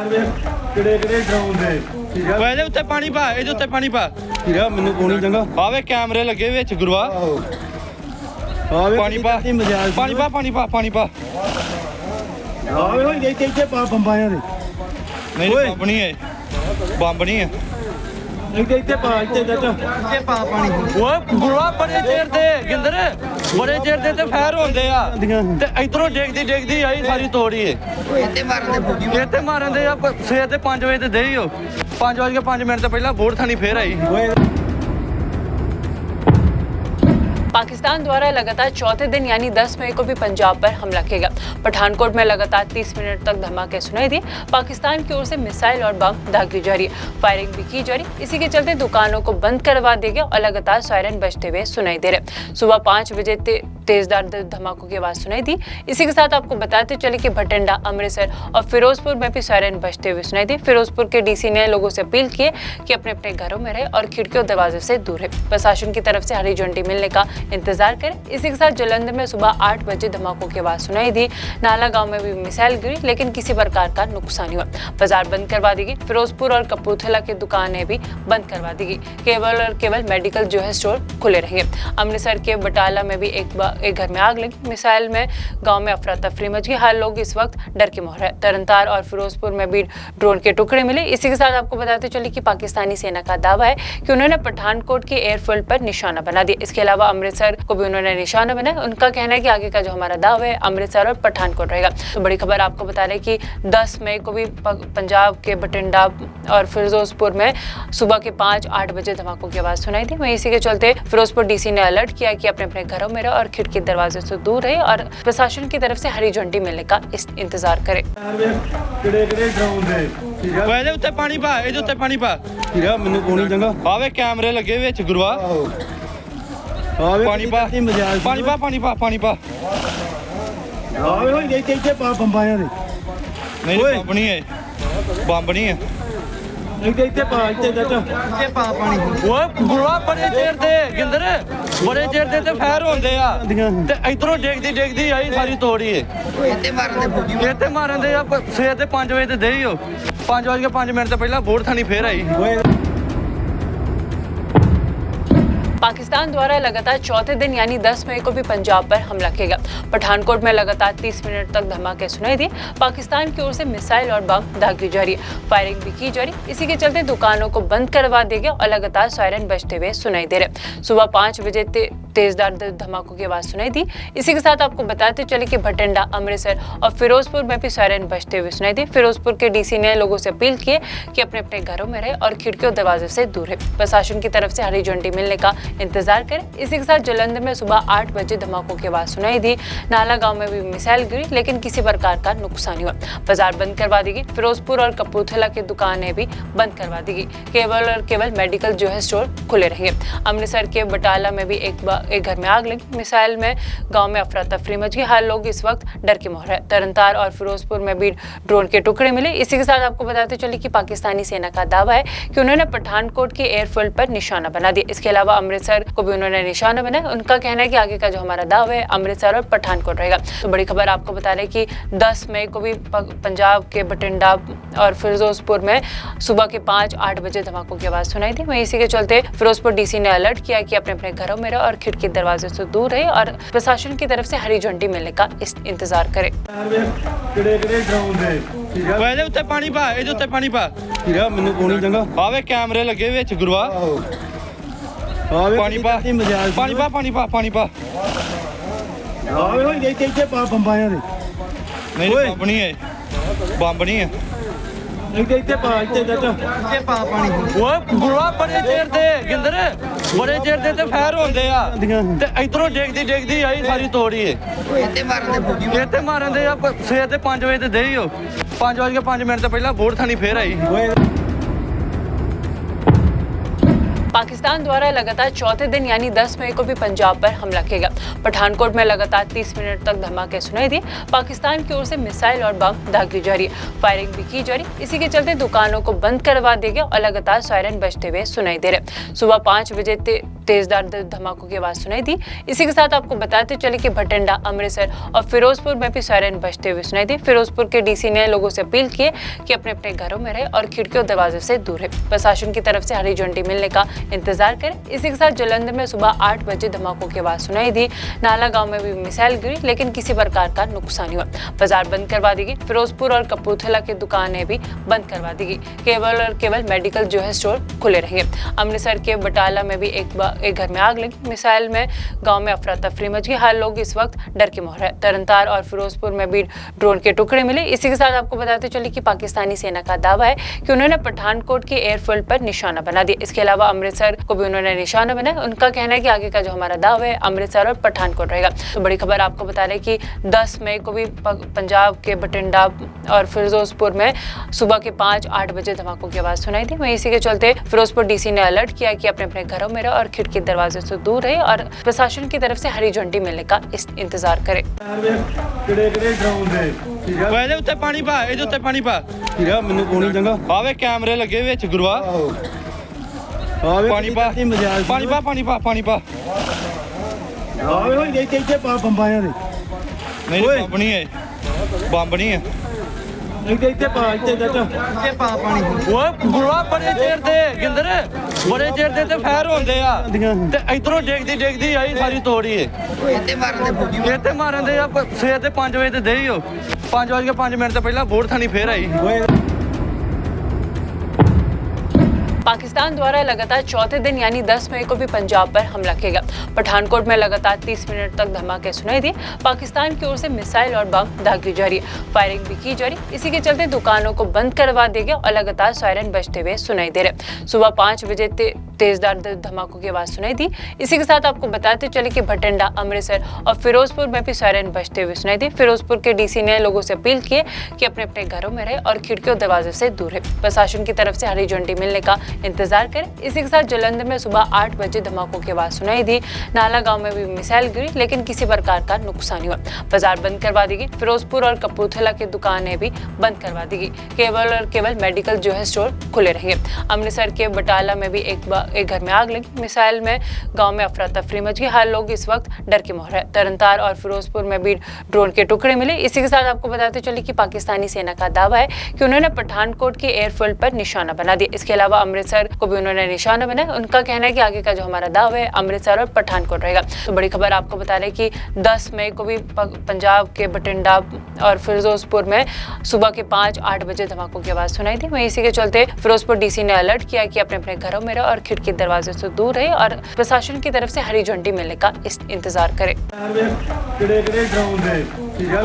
ਕਿਹੜੇ ਕਿਹੜੇ ਡਰਾਉਣ ਦੇ ਠੀਕ ਆ ਇਹਦੇ ਉੱਤੇ ਪਾਣੀ ਪਾ, ਇਹਦੇ ਉੱਤੇ ਪਾਣੀ ਪਾ। ਠੀਕ ਆ ਮੈਨੂੰ ਪਾਣੀ ਚੰਗਾ ਆਵੇ ਕੈਮਰੇ ਲੱਗੇ ਵਿੱਚ ਗੁਰੂਆ। ਆਵੇ ਪਾਣੀ ਪਾ, ਪਾਣੀ ਪਾ, ਪਾਣੀ ਪਾ, ਪਾਣੀ ਪਾ। ਆਵੇ ਹੋਈ ਗਈ ਇੱਥੇ ਪਾ ਬੰਬਾਂ ਦੇ ਨਹੀਂ ਬੰਬ ਨਹੀਂ ਹੈ, ਬੰਬ ਨਹੀਂ ਹੈ। ਇੱਥੇ ਪਾ ਇੱਥੇ ਇੱਥੇ ਪਾ ਪਾਣੀ ਓਏ ਗੁਰੂਆ ਬੜੇ ਚਿਰ ਦੇ ਗਿੰਦਰ, ਬੜੇ ਚਿਰ ਦੇ ਤੇ ਫਾਇਰ ਹੁੰਦੇ ਆ ਤੇ ਇਧਰੋਂ ਡੇਗਦੀ ਆਈ ਸਾਰੀ ਤੋੜੀ ਏ। ਇੱਥੇ ਮਾਰਨ ਦੇ ਆ ਸਵੇਰ ਦੇ 5 ਵਜੇ ਤੇ ਦੇ ਹੀ ਹੋ 5:05 ਤੋਂ ਪਹਿਲਾਂ ਬੋਰਡ ਥਾਣੀ ਫੇਰ ਆਈ। पाकिस्तान द्वारा लगातार चौथे दिन यानी 10 मई को भी पंजाब पर हमला किया गया। पठानकोट में लगातार 30 मिनट तक धमाके सुनाई दिए। पाकिस्तान की ओर से मिसाइल और बम दागी जा रही है, फायरिंग भी की जा रही। इसी के चलते दुकानों को बंद करवा दिया गया और लगातार सायरन बजते हुए सुनाई दे रहे। सुबह 5 बजे तेजदार धमाकों की आवाज सुनाई दी। इसी के साथ आपको बताते चले कि भटिंडा, अमृतसर और फिरोजपुर में भी सायरन बजते हुए सुनाई दी। फिरोजपुर के डीसी ने लोगों से अपील की कि अपने अपने घरों में रहे और खिड़कियों दरवाजे से दूर रहे। प्रशासन की तरफ से हरी झंडी मिलने का इंतजार करें। इसी के साथ जलंधर में सुबह 8 बजे धमाकों की आवाज सुनाई दी। नाला गांव में भी मिसाइल गिरी लेकिन किसी प्रकार का नुकसान नहीं हुआ। बाजार बंद करवा दी गई। फिरोजपुर और कपूरथला की दुकानें भी बंद करवा दी गई। केवल और केवल मेडिकल जो है स्टोर खुले रहेंगे। अमृतसर के बटाला में भी एक घर में आग लगी। मिसाइल में गांव में अफरा तफरी मच गई। हर लोग इस वक्त डर के माहौल है। तरनतार और फिरोजपुर में भी ड्रोन के टुकड़े मिले। इसी के साथ आपको बताते चले कि पाकिस्तानी सेना का दावा है कि उन्होंने पठानकोट के एयरफील्ड पर निशाना बना दिया। इसके अलावा अमृतसर को भी उन्होंने निशाना बनाया। उनका कहना है कि आगे का जो हमारा दावा है अमृतसर और पठानकोट रहेगा। तो बड़ी खबर आपको बता रहे कि 10 मई को भी पंजाब के बठिंडा और फिरोजपुर में सुबह के 5-8 बजे धमाकों की आवाज सुनाई दी। वहीं इसी के चलते फिरोजपुर डीसी ने अलर्ट किया कि अपने अपने घरों में रहे और खिड़की दरवाजे से दूर रहे और प्रशासन की तरफ से हरी झंडी मिलने का इंतजार करें। ਕਿਹੜੇ ਕਿਹੜੇ ਡਰਾਉਣ ਦੇ ਠੀਕ ਆ ਇਹਦੇ ਉੱਤੇ ਪਾਣੀ ਪਾ, ਇਹਦੇ ਉੱਤੇ ਪਾਣੀ ਪਾ। ਠੀਕ ਆ ਮੈਨੂੰ ਪਾਣੀ ਚੰਗਾ ਆਵੇ ਕੈਮਰੇ ਲੱਗੇ ਵਿੱਚ ਗੁਰੂਆ। ਆਵੇ ਪਾਣੀ ਪਾ, ਪਾਣੀ ਪਾ, ਪਾਣੀ ਪਾ, ਪਾਣੀ ਪਾ। ਆਵੇ ਹੋਈ ਗਈ ਇੱਥੇ ਪਾ ਬੰਬਾਂ ਦੇ ਨਹੀਂ ਬੰਬ ਨਹੀਂ ਹੈ, ਬੰਬ ਨਹੀਂ ਹੈ। ਇੱਥੇ ਪਾ ਇੱਥੇ ਪਾ ਪਾਣੀ ਓਏ ਗੁਰੂਆ ਬੜੇ ਚਿਰ ਦੇ ਗਿੰਦਰ, ਬੜੇ ਚਿਰ ਦੇ ਤੇ ਫਾਇਰ ਹੁੰਦੇ ਆ ਤੇ ਇਧਰੋਂ ਡੇਗਦੀ ਆਈ ਸਾਰੀ ਤੋੜੀ ਏ। ਇੱਥੇ ਮਾਰਨ ਦੇ ਆ ਸਵੇਰ ਦੇ 5 ਵਜੇ ਤੇ ਦੇ ਹੀ ਹੋ 5:05 ਤੋਂ ਪਹਿਲਾਂ ਬੋਰਡ ਥਾਣੀ ਫੇਰ ਆਈ। पाकिस्तान द्वारा लगातार चौथे दिन यानी 10 मई को भी पंजाब पर हमला किया गया। पठानकोट में लगातार 30 मिनट तक धमाके सुनाई दिए। पाकिस्तान की ओर से मिसाइल और बम दागी जा रही है, फायरिंग भी की जा रही। इसी के चलते दुकानों को बंद करवा दिया गया और लगातार सायरन बजते हुए सुनाई दे रहे। सुबह 5 बजे तेजदार धमाकों की आवाज सुनाई दी। इसी के साथ आपको बताते चले कि भटिंडा, अमृतसर और फिरोजपुर में भी सायरन बजते हुए सुनाई दी। फिरोजपुर के डीसी ने लोगों से अपील की कि अपने अपने घरों में रहे और खिड़कियों दरवाजे से दूर रहे। प्रशासन की तरफ से हरी झंडी मिलने का इंतजार करें। इसी के साथ जलंधर में सुबह 8 बजे धमाकों की आवाज सुनाई दी। नाला गांव में भी मिसाइल गिरी लेकिन किसी प्रकार का नुकसान नहीं हुआ। बाजार बंद करवा दी गई। फिरोजपुर और कपूरथला की दुकानें भी बंद करवा दी गई। केवल और केवल मेडिकल जो है स्टोर खुले रहेंगे। अमृतसर के बटाला में भी एक घर में आग लगी। मिसाइल में गांव में अफरा तफरी मच गई। हर लोग इस वक्त डर के माहौल है। तरनतार और फिरोजपुर में भी ड्रोन के टुकड़े मिले। इसी के साथ आपको बताते चले कि पाकिस्तानी सेना का दावा है कि उन्होंने पठानकोट के एयरफील्ड पर निशाना बना दिया। इसके अलावा अमृतसर को भी उन्होंने निशाना बनाया। उनका कहना है कि आगे का जो हमारा दावा है अमृतसर और पठानकोट रहेगा। तो बड़ी खबर आपको बता रहे कि 10 मई को भी पंजाब के बठिंडा और फिरोजपुर में सुबह के 5-8 बजे धमाकों की आवाज सुनाई दी। वहीं इसी के चलते फिरोजपुर डीसी ने अलर्ट किया कि अपने अपने घरों में रहे और खिड़की दरवाजे से दूर रहे और प्रशासन की तरफ से हरी झंडी मिलने का इंतजार करें। ਕਿਹੜੇ ਕਿਹੜੇ ਡਰਾਉਣ ਦੇ ਠੀਕ ਆ ਇਹਦੇ ਉੱਤੇ ਪਾਣੀ ਪਾ, ਇਹਦੇ ਉੱਤੇ ਪਾਣੀ ਪਾ। ਠੀਕ ਆ ਮੈਨੂੰ ਪਾਣੀ ਚੰਗਾ ਆਵੇ ਕੈਮਰੇ ਲੱਗੇ ਵਿੱਚ ਗੁਰੂਆ। ਆਵੇ ਪਾਣੀ ਪਾ, ਪਾਣੀ ਪਾ, ਪਾਣੀ ਪਾ, ਪਾਣੀ ਪਾ। ਆਵੇ ਹੋਈ ਗਈ ਇੱਥੇ ਪਾ ਬੰਬਾਂ ਦੇ ਨਹੀਂ ਬੰਬ ਨਹੀਂ ਹੈ, ਬੰਬ ਨਹੀਂ ਹੈ। ਇੱਥੇ ਪਾ ਇੱਥੇ ਪਾ ਪਾਣੀ ਓਏ ਗੁਰੂਆ ਬੜੇ ਚਿਰ ਦੇ ਗਿੰਦਰ, ਬੜੇ ਚਿਰ ਦੇ ਤੇ ਫਾਇਰ ਹੁੰਦੇ ਆ ਤੇ ਇਧਰੋਂ ਡੇਗਦੀ ਆਈ ਸਾਰੀ ਤੋੜੀ ਏ। ਇੱਥੇ ਮਾਰਨ ਦੇ ਆ ਸਵੇਰ ਦੇ 5 ਵਜੇ ਤੇ ਦੇ ਹੀ ਹੋ 5:05 ਤੋਂ ਪਹਿਲਾਂ ਬੋਰਡ ਥਾਣੀ ਫੇਰ ਆਈ। पाकिस्तान द्वारा लगातार चौथे दिन यानी 10 मई को भी पंजाब पर हमला किया गया। पठानकोट में लगातार 30 मिनट तक धमाके सुनाई दिए। पाकिस्तान की ओर से मिसाइल और बम दागी जा रही है, फायरिंग भी की जा रही। इसी के चलते दुकानों को बंद करवा दिया गया और लगातार सायरन बजते हुए सुनाई दे रहे। सुबह 5 बजे तेजदार धमाकों की आवाज सुनाई दी। इसी के साथ आपको बताते चले कि भटिंडा, अमृतसर और फिरोजपुर में भी सायरन बजते हुए सुनाई दी। फिरोजपुर के डीसी ने लोगों से अपील की कि अपने अपने घरों में रहे और खिड़कियों दरवाजे से दूर रहे। प्रशासन की तरफ से हरी झंडी मिलने का इंतजार करें। इसी के साथ जालंधर में सुबह 8 बजे धमाकों की आवाज सुनाई दी। नाला गांव में भी मिसाइल गिरी, लेकिन किसी प्रकार का नुकसान नहीं हुआ। बाजार बंद करवा दी गई। फिरोजपुर और कपूरथला की दुकानें भी बंद करवा दी गई। केवल और केवल मेडिकल जो है स्टोर खुले रहेंगे। अमृतसर के बटाला में भी एक घर में आग लगी। मिसाइल में गांव में अफरा तफरी मच गई। हर लोग इस वक्त डर के माहौल है। तरनतार और फिरोजपुर में भी ड्रोन के टुकड़े मिले। इसी के साथ आपको बताते चले कि पाकिस्तानी सेना का दावा है कि उन्होंने पठानकोट के एयरफील्ड पर निशाना बना दिया। इसके अलावा अमृतसर को भी उन्होंने निशाना बनाया। उनका कहना है कि आगे का जो हमारा दावा है अमृतसर और पठानकोट रहेगा। तो बड़ी खबर आपको बता रहे कि 10 मई को भी पंजाब के भटिंडा और फिरोजपुर में सुबह के 5-8 बजे धमाकों की आवाज सुनाई दी। वहीं इसी के चलते फिरोजपुर डीसी ने अलर्ट किया कि अपने अपने घरों में रहे और खिड़की दरवाजे से दूर रहे और प्रशासन की तरफ से हरी झंडी मिलने का इंतजार करें। ਇਹਦੇ ਉੱਤੇ ਪਾਣੀ ਪਾ, ਇਹਦੇ ਉੱਤੇ ਪਾਣੀ ਪਾ। ਹੀਰਾ ਮੈਨੂੰ ਕੋਣੀ ਚੰਗਾ ਆਵੇ ਕੈਮਰੇ ਲੱਗੇ ਵਿੱਚ ਗੁਰਵਾ। ਆਵੇ ਪਾਣੀ ਪਾ, ਪਾਣੀ ਪਾ, ਪਾਣੀ ਪਾ, ਪਾਣੀ ਪਾ। ਆਵੇ ਹੋਈ ਇੱਥੇ ਪਾ ਬੰਬਾਂ ਦੇ। ਨਹੀਂ ਬੰਬ ਨਹੀਂ ਹੈ, ਬੰਬ ਨਹੀਂ ਹੈ। ਇੱਥੇ ਪਾ, ਇੱਥੇ ਪਾ ਪਾਣੀ। ਓਏ ਗੁਰਵਾ ਬੜੇ ਚਿਰ ਦੇ ਗਿੰਦਰ, ਬੜੇ ਚਿਰ ਦੇ ਤੇ ਫੈਰ ਹੁੰਦੇ ਆ ਤੇ ਇਧਰੋਂ ਡੇਗਦੀ ਆਈ ਸਾਰੀ ਤੋੜੀ ਏ। ਇੱਥੇ ਮਾਰਨ ਦੇ ਆ ਸਵੇਰ ਦੇ 5 ਵਜੇ ਤੇ ਦੇ ਹੀ ਹੋ। 5:05 ਤੋਂ ਪਹਿਲਾਂ ਬੋਰਡ ਥਾਣੀ ਫੇਰ ਆਈ। पाकिस्तान द्वारा लगातार चौथे दिन यानी 10 मई को भी पंजाब पर हमला किया गया। पठानकोट में लगातार 30 मिनट तक धमाके सुनाई दिए। पाकिस्तान की ओर से मिसाइल और बम दागी जा रही है, फायरिंग भी की जा रही। इसी के चलते दुकानों को बंद करवा दिया गया और लगातार सायरन बजते हुए सुनाई दे रहे। सुबह 5 बजे तेजदार धमाकों की आवाज सुनाई दी। इसी के साथ आपको बताते चले कि भटिंडा, अमृतसर और फिरोजपुर में भी सायरन बजते हुए सुनाई दी। फिरोजपुर के डीसी ने लोगों से अपील की कि अपने अपने घरों में रहे और खिड़कियों दरवाजे से दूर रहे। प्रशासन की तरफ से हरी झंडी मिलने का इंतजार करें। इसी के साथ जालंधर में सुबह 8 बजे धमाकों की आवाज सुनाई दी। नाला गांव में भी मिसाइल गिरी, लेकिन किसी प्रकार का नुकसान नहीं हुआ। बाजार बंद करवा दी गई। फिरोजपुर और कपूरथला की दुकानें भी बंद करवा दी गई। केवल और केवल मेडिकल जो है स्टोर खुले रहेंगे। अमृतसर के बटाला में भी एक घर में आग लगी। मिसाइल में गांव में अफरा तफरी मच गई। हर लोग इस वक्त डर के माहौल है। तरनतार और फिरोजपुर में भी ड्रोन के टुकड़े मिले। इसी के साथ आपको बताते चले कि पाकिस्तानी सेना का दावा है कि उन्होंने पठानकोट के एयरफील्ड पर निशाना बना दिया। इसके अलावा अमृतसर को भी उन्होंने निशाना बनाया। उनका कहना है कि आगे का जो हमारा दावा है अमृतसर और पठानकोट रहेगा। तो बड़ी खबर आपको बता रहे कि 10 मई को भी पंजाब के भटिंडा और फिरोजपुर में सुबह के 5-8 बजे धमाकों की आवाज सुनाई दी। वहीं इसी के चलते फिरोजपुर डीसी ने अलर्ट किया कि अपने अपने घरों में रहे और खिड़की दरवाजे से दूर रहे और प्रशासन की तरफ से हरी झंडी मिलने का इंतजार करें।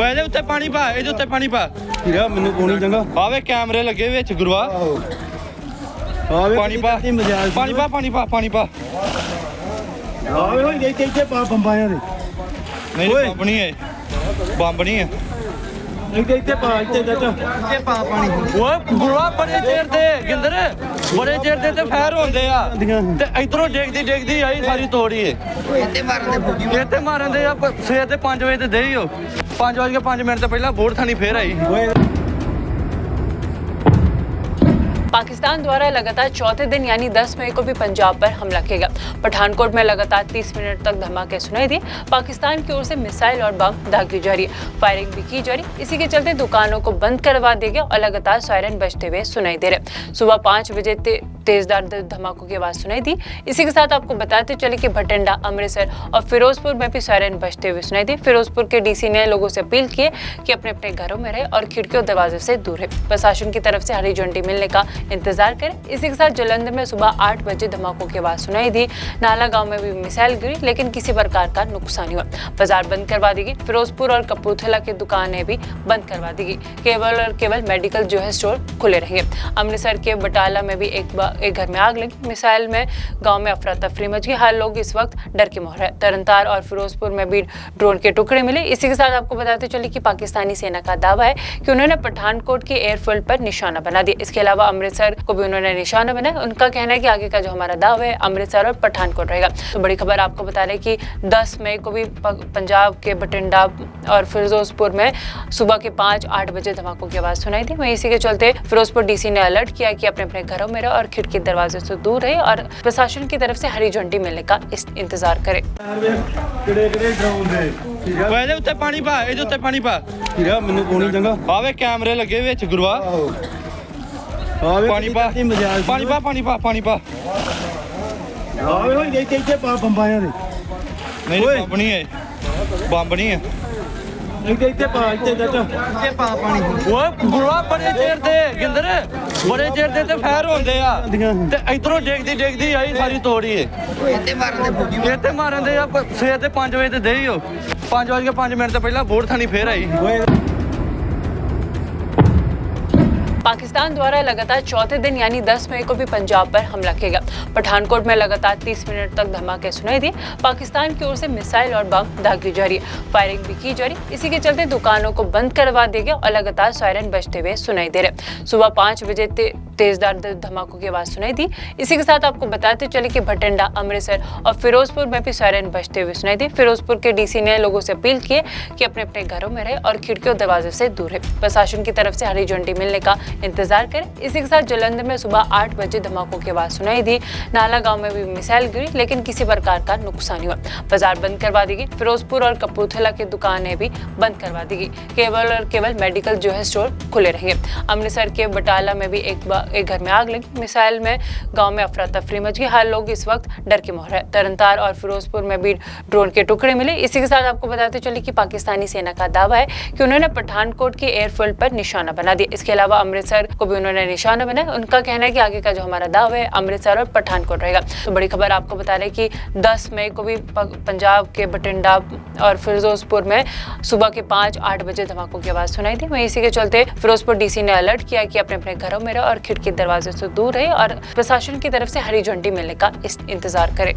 ਇਹਦੇ ਉੱਤੇ ਪਾਣੀ ਪਾ, ਇਹਦੇ ਉੱਤੇ ਪਾਣੀ ਪਾ। ਹੀਰਾ ਮੈਨੂੰ ਕੋਣੀ ਚੰਗਾ ਆਵੇ ਕੈਮਰੇ ਲੱਗੇ ਵਿੱਚ ਗੁਰਵਾ। ਆਵੇ ਪਾਣੀ ਪਾ, ਪਾਣੀ ਪਾ, ਪਾਣੀ ਪਾ, ਪਾਣੀ ਪਾ। ਆਵੇ ਹੋਈ ਇੱਥੇ ਪਾ ਬੰਬਾਂ ਦੇ। ਨਹੀਂ ਬੰਬ ਨਹੀਂ ਹੈ, ਬੰਬ ਨਹੀਂ ਹੈ। ਇੱਥੇ ਪਾ, ਇੱਥੇ ਪਾ ਪਾਣੀ। ਓਏ ਗੁਰਵਾ ਬੜੇ ਚਿਰ ਦੇ ਗਿੰਦਰ, ਬੜੇ ਚਿਰ ਦੇ ਤੇ ਫੈਰ ਹੁੰਦੇ ਆ ਤੇ ਇਧਰੋਂ ਡੇਗਦੀ ਆਈ ਸਾਰੀ ਤੋੜੀ ਏ। ਇੱਥੇ ਮਾਰਨ ਦੇ ਆ ਸਵੇਰ ਦੇ 5 ਵਜੇ ਤੇ ਦੇ ਹੀ ਹੋ। 5:05 ਤੋਂ ਪਹਿਲਾਂ ਬੋਰਡ ਥਾਣੀ ਫੇਰ ਆਈ। पाकिस्तान द्वारा लगातार चौथे दिन यानी 10 मई को भी पंजाब पर हमला किया गया। पठानकोट में लगातार 30 मिनट तक धमाके सुनाई दिए। पाकिस्तान की ओर से मिसाइल और बम दागी जा रही है, फायरिंग भी की जा रही। इसी के चलते दुकानों को बंद करवा दिया गया और लगातार सायरन बजते हुए सुनाई दे रहे। सुबह 5 बजे तेजदार धमाकों की आवाज सुनाई दी। इसी के साथ आपको बताते चले कि भटिंडा, अमृतसर और फिरोजपुर में भी सायरन बजते हुए सुनाई दी। फिरोजपुर के डीसी ने लोगों से अपील की कि अपने अपने घरों में रहे और खिड़कियों दरवाजे से दूर रहे। प्रशासन की तरफ से हरी झंडी मिलने का इंतजार करें। इसी के साथ जालंधर में सुबह 8 बजे धमाकों की आवाज सुनाई दी। नाला गांव में भी मिसाइल गिरी, लेकिन किसी प्रकार का नुकसान नहीं हुआ। बाजार बंद करवा दी गई। फिरोजपुर और कपूरथला की दुकानें भी बंद करवा दी गई। केवल और केवल मेडिकल जो है स्टोर खुले रहेंगे। अमृतसर के बटाला में भी एक घर में आग लगी। मिसाइल में गांव में अफरा तफरी मच गई। हर लोग इस वक्त डर के माहौल है। तरनतार और फिरोजपुर में भी ड्रोन के टुकड़े मिले। इसी के साथ आपको बताते चले कि पाकिस्तानी सेना का दावा है कि उन्होंने पठानकोट के एयरफील्ड पर निशाना बना दिया। इसके अलावा अमृतसर अमृतसर को भी उन्होंने निशाना बनाया। उनका कहना है कि आगे का जो हमारा दाव है अमृतसर और पठानकोट रहेगा। तो बड़ी खबर आपको बता रहे कि 10 मई को भी पंजाब के बठिंडा और फिरोजपुर में सुबह के 5-8 बजे धमाकों की आवाज सुनाई थी। वहीं इसी के चलते फिरोजपुर डीसी ने अलर्ट किया कि अपने अपने घरों में रहो और खिड़की दरवाजे से दूर रहे और प्रशासन की तरफ से हरी झंडी मिलने का इंतजार करें। ਇਹਦੇ ਉੱਤੇ ਪਾਣੀ ਪਾ, ਇਹਦੇ ਉੱਤੇ ਪਾਣੀ ਪਾ। ਹੀਰਾ ਮੈਨੂੰ ਕੋਣੀ ਚੰਗਾ ਆਵੇ ਕੈਮਰੇ ਲੱਗੇ ਵਿੱਚ ਗੁਰੂਆ। ਪਾਣੀ ਪਾ, ਪਾਣੀ ਪਾ, ਪਾਣੀ ਪਾ, ਪਾਣੀ ਪਾ। ਆਵੇ ਹੋਈ ਇੱਥੇ ਪਾ ਬੰਬਾਂ ਦੇ ਨਹੀਂ ਬੰਬ ਨਹੀਂ ਹੈ, ਬੰਬ ਨਹੀਂ ਹੈ। ਇੱਥੇ ਪਾ, ਇੱਥੇ ਪਾ ਪਾਣੀ। ਓਏ ਗੁਰੂਆ ਬੜੇ ਚਿਰ ਦੇ ਗਿੰਦਰ, ਬੜੇ ਚਿਰ ਦੇ ਤੇ ਫੈਰ ਹੁੰਦੇ ਆ ਤੇ ਇਧਰੋਂ ਡੇਗਦੀ ਆਈ ਸਾਰੀ ਤੋੜੀ ਏ। ਇੱਥੇ ਮਾਰਨ ਦੇ ਆ ਸਵੇਰ ਦੇ 5 ਵਜੇ ਤੇ ਦੇਈ ਹੋ 5:05 ਤੋਂ ਪਹਿਲਾਂ ਬੋੜ ਥਾਣੀ ਫੇਰ ਆਈ। पाकिस्तान द्वारा लगातार चौथे दिन यानी 10 मई को भी पंजाब पर हमला किया गया। पठानकोट में लगातार 30 मिनट तक धमाके सुनाई दिए। पाकिस्तान की ओर से मिसाइल और बम दागी जा रही है, फायरिंग भी की जा रही। इसी के चलते दुकानों को बंद करवा दिया गया और लगातार सायरन बजते हुए सुनाई दे रहे। सुबह 5 बजे तेजदार धमाकों की आवाज सुनाई दी। इसी के साथ आपको बताते चले कि भटिंडा, अमृतसर और फिरोजपुर में भी सायरन बजते हुए सुनाई दी। फिरोजपुर के डीसी ने लोगों से अपील की कि अपने अपने घरों में रहे और खिड़कियों दरवाजे से दूर रहे। प्रशासन की तरफ से हरी झंडी मिलने का इंतजार करें। इसी के साथ जालंधर में सुबह 8 बजे धमाकों की आवाज सुनाई दी। नाला गांव में भी मिसाइल गिरी लेकिन किसी प्रकार का नुकसान नहीं हुआ। बाजार बंद करवा दी गई। फिरोजपुर और कपूरथला की दुकानें भी बंद करवा दी गई। केवल और केवल मेडिकल जो है स्टोर खुले रहेंगे। अमृतसर के बटाला में भी एक घर में आग लगी। मिसाइल में गांव में अफरा तफरी मच गई। हर लोग इस वक्त डर के माहौल है। तरनतार और फिरोजपुर में भी ड्रोन के टुकड़े मिले। इसी के साथ आपको बताते चले कि पाकिस्तानी सेना का दावा है कि उन्होंने पठानकोट के एयरफील्ड पर निशाना बना दिया। इसके अलावा अमृतसर को भी उन्होंने निशाना बनाया। उनका कहना है कि आगे का जो हमारा दाव है अमृतसर और पठानकोट रहेगा। तो बड़ी खबर आपको बता रहे कि 10 मई को भी पंजाब के बठिंडा और फिरोजपुर में सुबह के 5-8 बजे धमाकों की आवाज सुनाई थी। वहीं इसी के चलते फिरोजपुर डीसी ने अलर्ट किया कि अपने अपने घरों में रहो और खिड़की दरवाजे से दूर रहे और प्रशासन की तरफ से हरी झंडी मिलने का इंतजार करें।